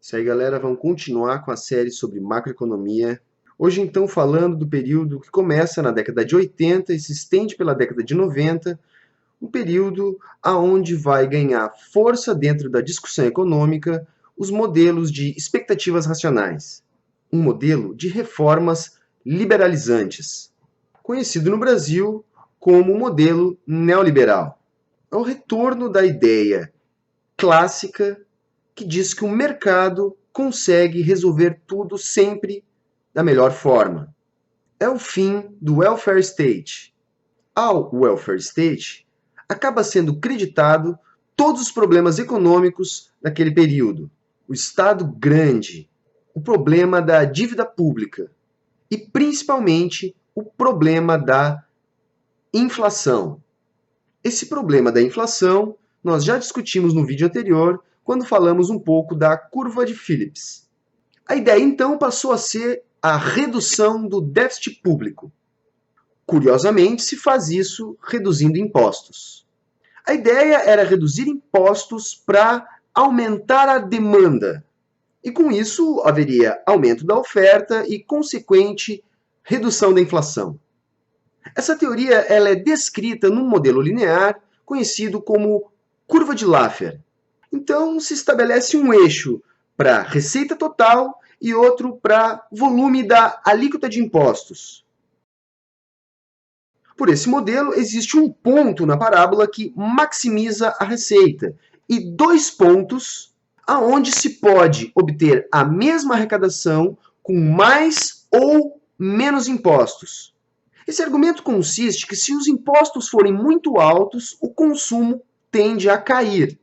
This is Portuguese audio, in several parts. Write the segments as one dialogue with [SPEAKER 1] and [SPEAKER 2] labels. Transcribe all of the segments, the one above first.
[SPEAKER 1] Isso aí, galera, vamos continuar com a série sobre macroeconomia. Hoje, então, falando do período que começa na década de 80 e se estende pela década de 90, um período aonde vai ganhar força dentro da discussão econômica os modelos de expectativas racionais. Um modelo de reformas liberalizantes, conhecido no Brasil como o modelo neoliberal. É o retorno da ideia clássica que diz que o mercado consegue resolver tudo sempre da melhor forma. É o fim do welfare state. Ao welfare state, acaba sendo creditado todos os problemas econômicos daquele período. O Estado grande, o problema da dívida pública e, principalmente, o problema da inflação. Esse problema da inflação nós já discutimos no vídeo anterior, quando falamos um pouco da curva de Phillips. A ideia, então, passou a ser a redução do déficit público. Curiosamente, se faz isso reduzindo impostos. A ideia era reduzir impostos para aumentar a demanda. E com isso haveria aumento da oferta e consequente redução da inflação. Essa teoria ela é descrita num modelo linear conhecido como curva de Laffer. Então, se estabelece um eixo para receita total e outro para volume da alíquota de impostos. Por esse modelo, existe um ponto na parábola que maximiza a receita e dois pontos aonde se pode obter a mesma arrecadação com mais ou menos impostos. Esse argumento consiste que se os impostos forem muito altos, o consumo tende a cair.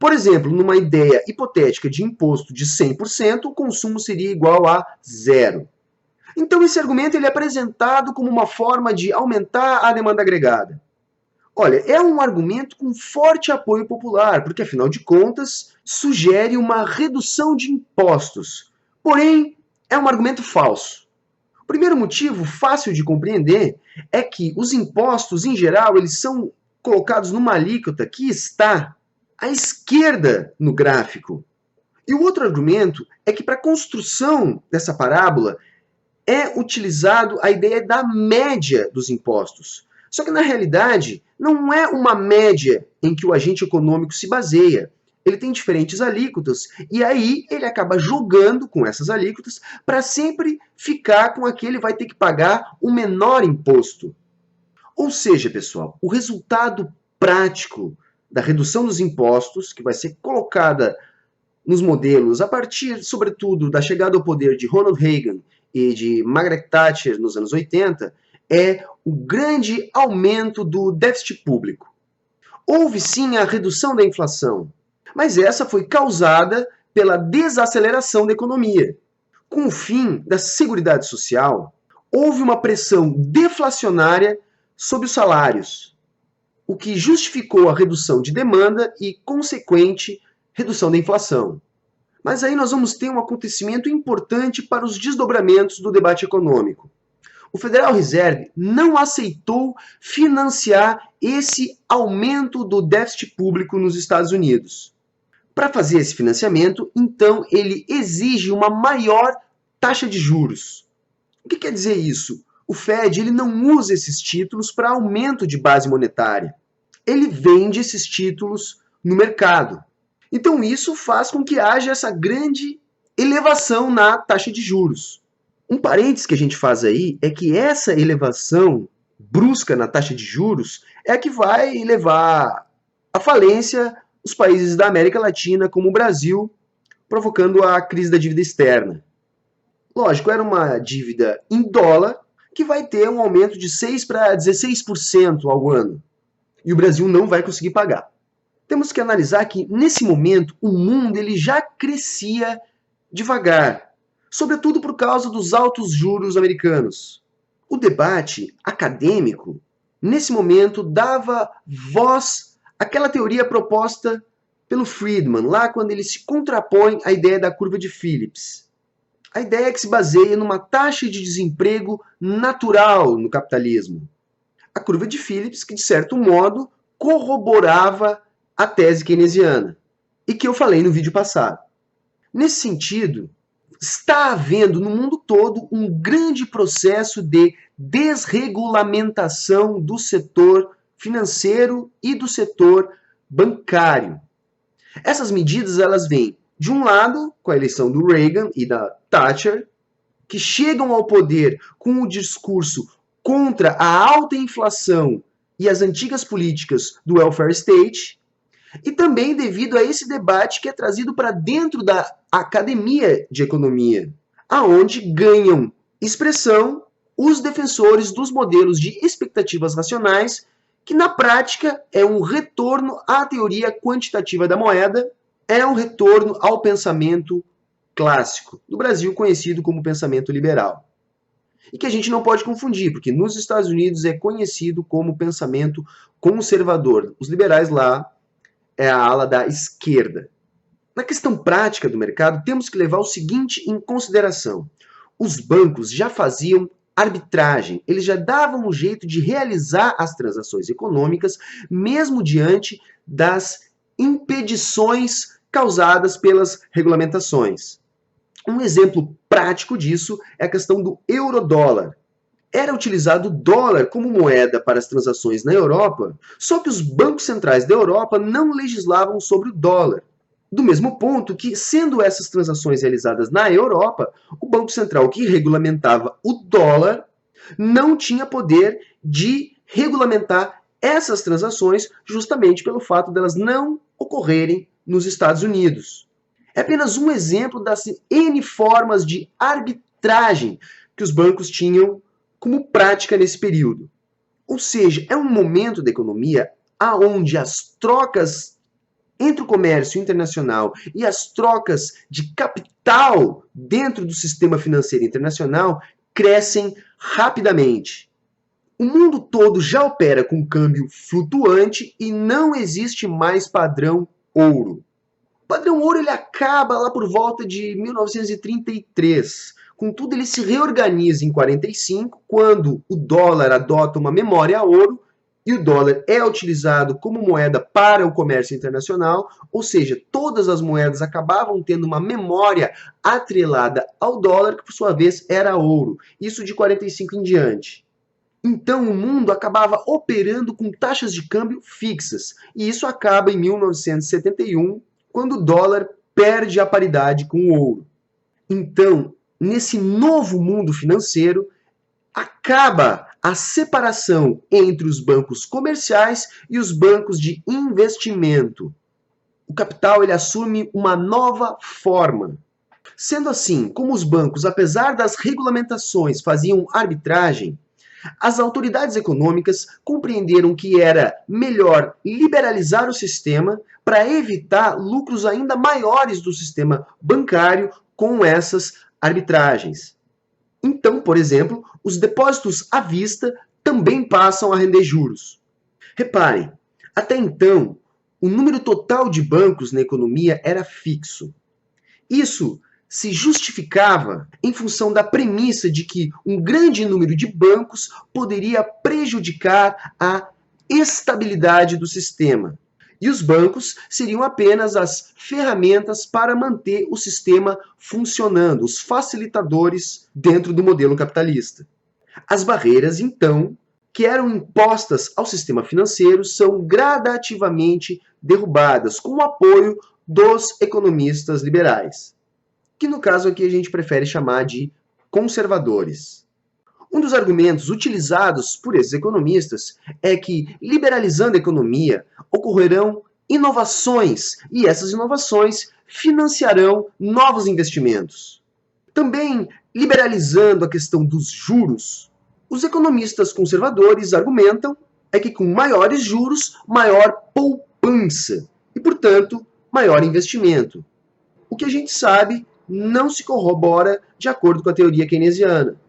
[SPEAKER 1] Por exemplo, numa ideia hipotética de imposto de 100%, o consumo seria igual a zero. Então esse argumento ele é apresentado como uma forma de aumentar a demanda agregada. Olha, é um argumento com forte apoio popular, porque afinal de contas sugere uma redução de impostos. Porém, é um argumento falso. O primeiro motivo, fácil de compreender, é que os impostos, em geral, eles são colocados numa alíquota que está à esquerda no gráfico. E o outro argumento é que para a construção dessa parábola é utilizado a ideia da média dos impostos. Só que na realidade não é uma média em que o agente econômico se baseia. Ele tem diferentes alíquotas e aí ele acaba jogando com essas alíquotas para sempre ficar com aquele vai ter que pagar o menor imposto. Ou seja, pessoal, o resultado prático da redução dos impostos, que vai ser colocada nos modelos a partir, sobretudo, da chegada ao poder de Ronald Reagan e de Margaret Thatcher nos anos 80, é o grande aumento do déficit público. Houve sim a redução da inflação, mas essa foi causada pela desaceleração da economia. Com o fim da Seguridade Social, houve uma pressão deflacionária sobre os salários, o que justificou a redução de demanda e consequente redução da inflação. Mas aí nós vamos ter um acontecimento importante para os desdobramentos do debate econômico. O Federal Reserve não aceitou financiar esse aumento do déficit público nos Estados Unidos. Para fazer esse financiamento, então, ele exige uma maior taxa de juros. O que quer dizer isso? O Fed ele não usa esses títulos para aumento de base monetária. Ele vende esses títulos no mercado. Então isso faz com que haja essa grande elevação na taxa de juros. Um parênteses que a gente faz aí é que essa elevação brusca na taxa de juros é a que vai levar à falência os países da América Latina, como o Brasil, provocando a crise da dívida externa. Lógico, era uma dívida em dólar que vai ter um aumento de 6 para 16% ao ano. E o Brasil não vai conseguir pagar. Temos que analisar que, nesse momento, o mundo ele já crescia devagar, sobretudo por causa dos altos juros americanos. O debate acadêmico, nesse momento, dava voz àquela teoria proposta pelo Friedman, lá quando ele se contrapõe à ideia da curva de Phillips. A ideia é que se baseia numa taxa de desemprego natural no capitalismo. A curva de Phillips, que de certo modo corroborava a tese keynesiana, e que eu falei no vídeo passado. Nesse sentido, está havendo no mundo todo um grande processo de desregulamentação do setor financeiro e do setor bancário. Essas medidas elas vêm, de um lado, com a eleição do Reagan e da Thatcher, que chegam ao poder com o discurso contra a alta inflação e as antigas políticas do welfare state, e também devido a esse debate que é trazido para dentro da academia de economia, aonde ganham expressão os defensores dos modelos de expectativas racionais, que na prática é um retorno à teoria quantitativa da moeda, é um retorno ao pensamento clássico, do Brasil conhecido como pensamento liberal. E que a gente não pode confundir, porque nos Estados Unidos é conhecido como pensamento conservador. Os liberais lá é a ala da esquerda. Na questão prática do mercado, temos que levar o seguinte em consideração. Os bancos já faziam arbitragem, eles já davam um jeito de realizar as transações econômicas, mesmo diante das impedições causadas pelas regulamentações. Um exemplo prático disso é a questão do euro-dólar. Era utilizado o dólar como moeda para as transações na Europa, só que os bancos centrais da Europa não legislavam sobre o dólar. Do mesmo ponto que, sendo essas transações realizadas na Europa, o Banco Central que regulamentava o dólar não tinha poder de regulamentar essas transações justamente pelo fato delas não ocorrerem nos Estados Unidos. É apenas um exemplo das N formas de arbitragem que os bancos tinham como prática nesse período. Ou seja, é um momento da economia onde as trocas entre o comércio internacional e as trocas de capital dentro do sistema financeiro internacional crescem rapidamente. O mundo todo já opera com câmbio flutuante e não existe mais padrão ouro. O padrão ouro ele acaba lá por volta de 1933. Contudo, ele se reorganiza em 45, quando o dólar adota uma memória a ouro e o dólar é utilizado como moeda para o comércio internacional, ou seja, todas as moedas acabavam tendo uma memória atrelada ao dólar, que por sua vez era ouro. Isso de 45 em diante. Então o mundo acabava operando com taxas de câmbio fixas, e isso acaba em 1971, quando o dólar perde a paridade com o ouro. Então, nesse novo mundo financeiro, acaba a separação entre os bancos comerciais e os bancos de investimento. O capital ele assume uma nova forma. Sendo assim, como os bancos, apesar das regulamentações, faziam arbitragem, as autoridades econômicas compreenderam que era melhor liberalizar o sistema para evitar lucros ainda maiores do sistema bancário com essas arbitragens. Então, por exemplo, os depósitos à vista também passam a render juros. Reparem, até então, o número total de bancos na economia era fixo. Isso se justificava em função da premissa de que um grande número de bancos poderia prejudicar a estabilidade do sistema. E os bancos seriam apenas as ferramentas para manter o sistema funcionando, os facilitadores dentro do modelo capitalista. As barreiras, então, que eram impostas ao sistema financeiro são gradativamente derrubadas com o apoio dos economistas liberais, que no caso aqui a gente prefere chamar de conservadores. Um dos argumentos utilizados por esses economistas é que, liberalizando a economia, ocorrerão inovações, e essas inovações financiarão novos investimentos. Também, liberalizando a questão dos juros, os economistas conservadores argumentam que com maiores juros, maior poupança e, portanto, maior investimento. O que a gente sabe não se corrobora de acordo com a teoria keynesiana.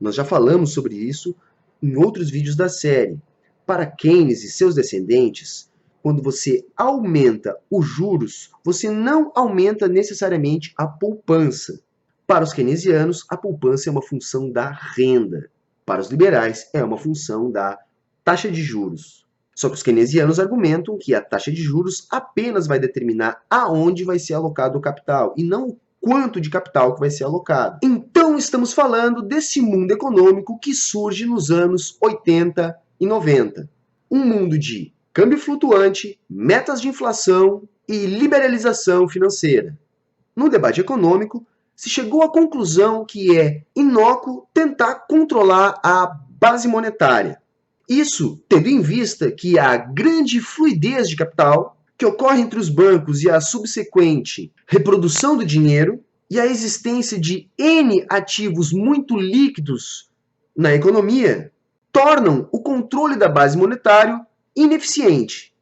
[SPEAKER 1] Nós já falamos sobre isso em outros vídeos da série. Para Keynes e seus descendentes, quando você aumenta os juros, você não aumenta necessariamente a poupança. Para os keynesianos, a poupança é uma função da renda. Para os liberais, é uma função da taxa de juros. Só que os keynesianos argumentam que a taxa de juros apenas vai determinar aonde vai ser alocado o capital e não o quanto de capital que vai ser alocado. Então estamos falando desse mundo econômico que surge nos anos 80 e 90. Um mundo de câmbio flutuante, metas de inflação e liberalização financeira. No debate econômico, se chegou à conclusão que é inócuo tentar controlar a base monetária. Isso tendo em vista que a grande fluidez de capital que ocorre entre os bancos e a subsequente reprodução do dinheiro e a existência de N ativos muito líquidos na economia tornam o controle da base monetária ineficiente.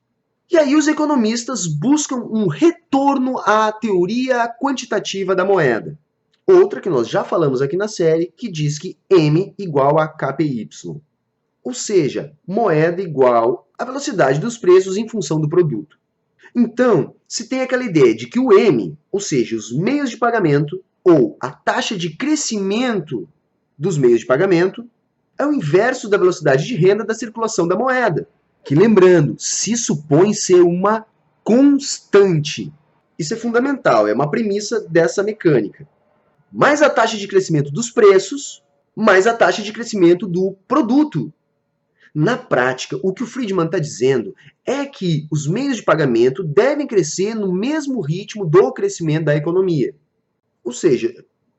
[SPEAKER 1] E aí os economistas buscam um retorno à teoria quantitativa da moeda. Outra que nós já falamos aqui na série, que diz que M igual a KPY. Ou seja, moeda igual à velocidade dos preços em função do produto. Então, se tem aquela ideia de que o M, ou seja, os meios de pagamento, ou a taxa de crescimento dos meios de pagamento, é o inverso da velocidade de renda da circulação da moeda, que, lembrando, se supõe ser uma constante. Isso é fundamental, é uma premissa dessa mecânica. Mais a taxa de crescimento dos preços, mais a taxa de crescimento do produto. Na prática, o que o Friedman está dizendo é que os meios de pagamento devem crescer no mesmo ritmo do crescimento da economia. Ou seja,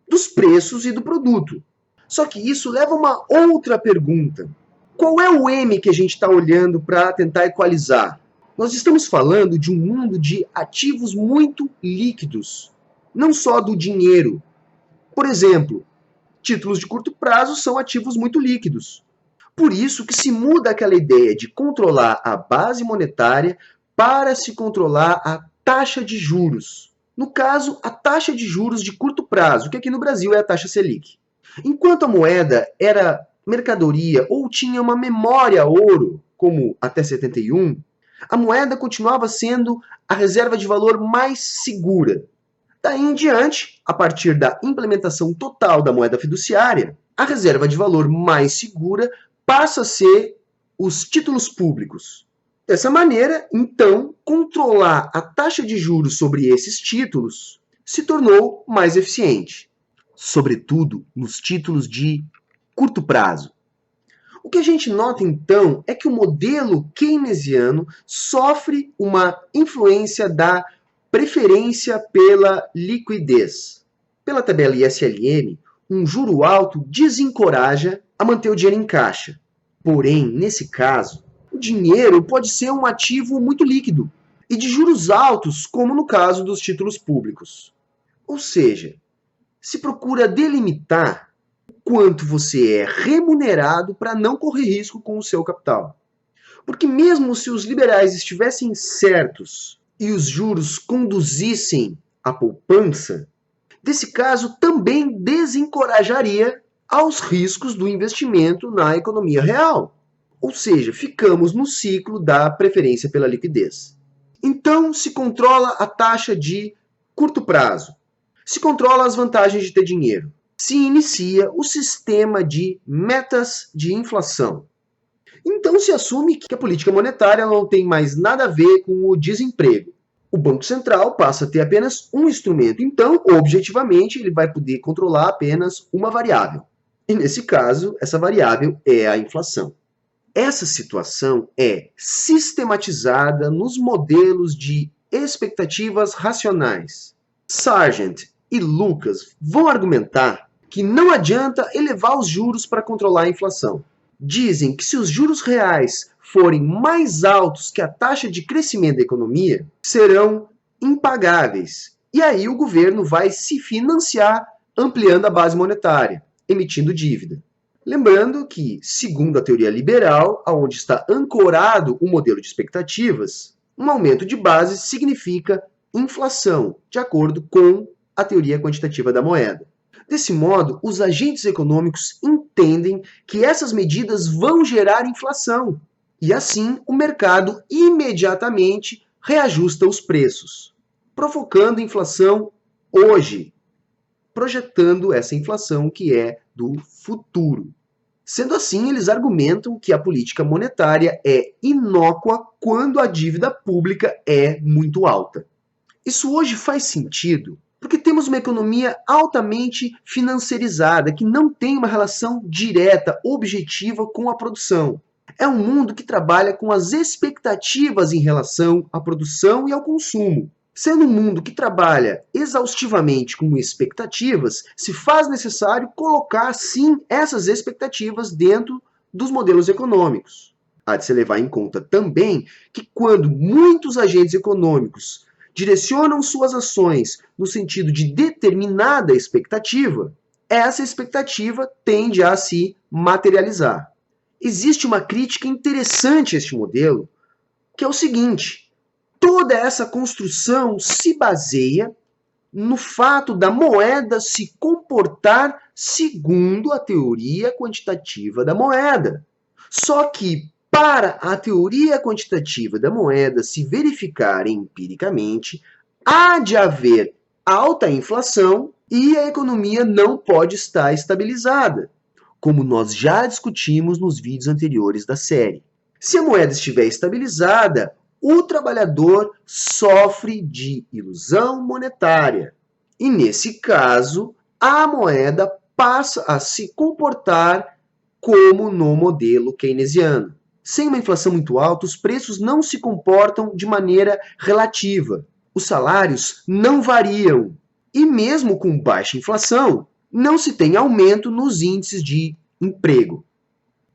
[SPEAKER 1] dos preços e do produto. Só que isso leva a uma outra pergunta. Qual é o M que a gente está olhando para tentar equalizar? Nós estamos falando de um mundo de ativos muito líquidos, não só do dinheiro. Por exemplo, títulos de curto prazo são ativos muito líquidos. Por isso que se muda aquela ideia de controlar a base monetária para se controlar a taxa de juros. No caso, a taxa de juros de curto prazo, que aqui no Brasil é a taxa Selic. Enquanto a moeda era mercadoria ou tinha uma memória ouro, como até 71, a moeda continuava sendo a reserva de valor mais segura. Daí em diante, a partir da implementação total da moeda fiduciária, a reserva de valor mais segura passa a ser os títulos públicos. Dessa maneira, então, controlar a taxa de juros sobre esses títulos se tornou mais eficiente, sobretudo nos títulos de curto prazo. O que a gente nota, então, é que o modelo keynesiano sofre uma influência da preferência pela liquidez. Pela tabela ISLM, um juro alto desencoraja a manter o dinheiro em caixa. Porém, nesse caso, o dinheiro pode ser um ativo muito líquido e de juros altos, como no caso dos títulos públicos. Ou seja, se procura delimitar quanto você é remunerado para não correr risco com o seu capital. Porque mesmo se os liberais estivessem certos e os juros conduzissem à poupança, desse caso também desencorajaria aos riscos do investimento na economia real. Ou seja, ficamos no ciclo da preferência pela liquidez. Então, se controla a taxa de curto prazo. Se controla as vantagens de ter dinheiro. Se inicia o sistema de metas de inflação. Então, se assume que a política monetária não tem mais nada a ver com o desemprego. O Banco Central passa a ter apenas um instrumento. Então, objetivamente, ele vai poder controlar apenas uma variável. E, nesse caso, essa variável é a inflação. Essa situação é sistematizada nos modelos de expectativas racionais. Sargent e Lucas vão argumentar que não adianta elevar os juros para controlar a inflação. Dizem que se os juros reais forem mais altos que a taxa de crescimento da economia, serão impagáveis. E aí o governo vai se financiar ampliando a base monetária, emitindo dívida. Lembrando que, segundo a teoria liberal, onde está ancorado o modelo de expectativas, um aumento de base significa inflação, de acordo com a teoria quantitativa da moeda. Desse modo, os agentes econômicos entendem que essas medidas vão gerar inflação, e assim o mercado imediatamente reajusta os preços, provocando inflação hoje, projetando essa inflação que é do futuro. Sendo assim, eles argumentam que a política monetária é inócua quando a dívida pública é muito alta. Isso hoje faz sentido porque temos uma economia altamente financiarizada que não tem uma relação direta, objetiva com a produção. É um mundo que trabalha com as expectativas em relação à produção e ao consumo. Sendo um mundo que trabalha exaustivamente com expectativas, se faz necessário colocar, sim, essas expectativas dentro dos modelos econômicos. Há de se levar em conta também que quando muitos agentes econômicos direcionam suas ações no sentido de determinada expectativa, essa expectativa tende a se materializar. Existe uma crítica interessante a este modelo, que é o seguinte: toda essa construção se baseia no fato da moeda se comportar segundo a teoria quantitativa da moeda. Só que, para a teoria quantitativa da moeda se verificar empiricamente, há de haver alta inflação e a economia não pode estar estabilizada, como nós já discutimos nos vídeos anteriores da série. Se a moeda estiver estabilizada, o trabalhador sofre de ilusão monetária. E, nesse caso, a moeda passa a se comportar como no modelo keynesiano. Sem uma inflação muito alta, os preços não se comportam de maneira relativa. Os salários não variam. E mesmo com baixa inflação, não se tem aumento nos índices de emprego.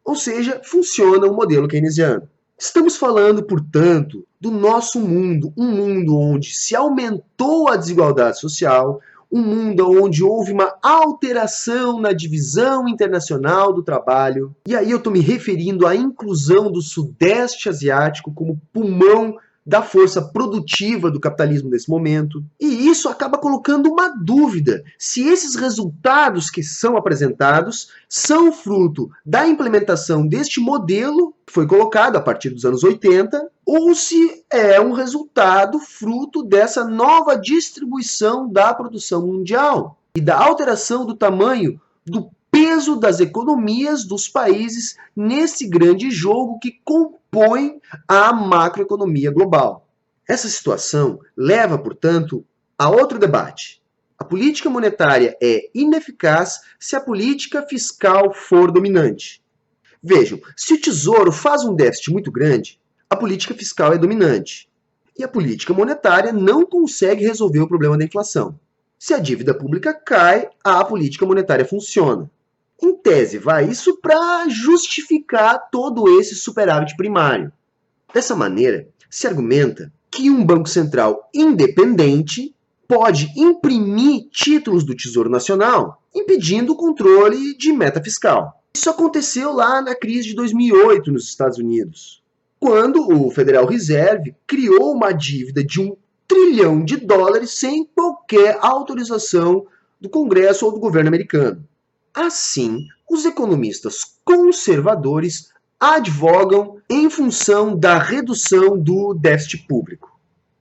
[SPEAKER 1] Ou seja, funciona o modelo keynesiano. Estamos falando, portanto, do nosso mundo, um mundo onde se aumentou a desigualdade social, um mundo onde houve uma alteração na divisão internacional do trabalho. E aí eu estou me referindo à inclusão do Sudeste Asiático como pulmão da força produtiva do capitalismo nesse momento. E isso acaba colocando uma dúvida se esses resultados que são apresentados são fruto da implementação deste modelo que foi colocado a partir dos anos 80, ou se é um resultado fruto dessa nova distribuição da produção mundial e da alteração do tamanho do peso das economias dos países nesse grande jogo que compõe a macroeconomia global. Essa situação leva, portanto, a outro debate. A política monetária é ineficaz se a política fiscal for dominante. Vejam, se o Tesouro faz um déficit muito grande, a política fiscal é dominante. E a política monetária não consegue resolver o problema da inflação. Se a dívida pública cai, a política monetária funciona. Em tese, vai isso para justificar todo esse superávit primário. Dessa maneira, se argumenta que um Banco Central independente pode imprimir títulos do Tesouro Nacional, impedindo o controle de meta fiscal. Isso aconteceu lá na crise de 2008 nos Estados Unidos, quando o Federal Reserve criou uma dívida de $1 trilhão sem qualquer autorização do Congresso ou do governo americano. Assim, os economistas conservadores advogam em função da redução do déficit público.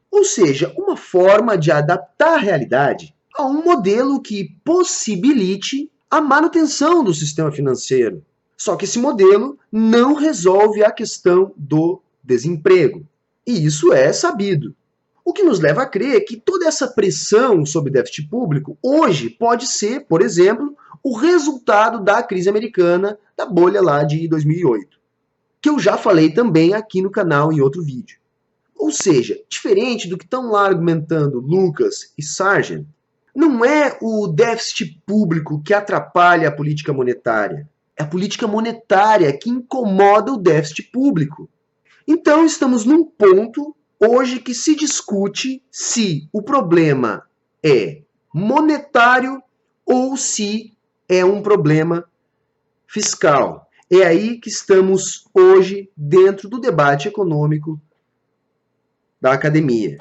[SPEAKER 1] Ou seja, uma forma de adaptar a realidade a um modelo que possibilite a manutenção do sistema financeiro. Só que esse modelo não resolve a questão do desemprego. E isso é sabido. O que nos leva a crer que toda essa pressão sobre o déficit público hoje pode ser, por exemplo, o resultado da crise americana, da bolha lá de 2008, que eu já falei também aqui no canal em outro vídeo. Ou seja, diferente do que estão lá argumentando Lucas e Sargent, não é o déficit público que atrapalha a política monetária. É a política monetária que incomoda o déficit público. Então estamos num ponto hoje que se discute se o problema é monetário ou se é um problema fiscal. É aí que estamos hoje dentro do debate econômico da academia.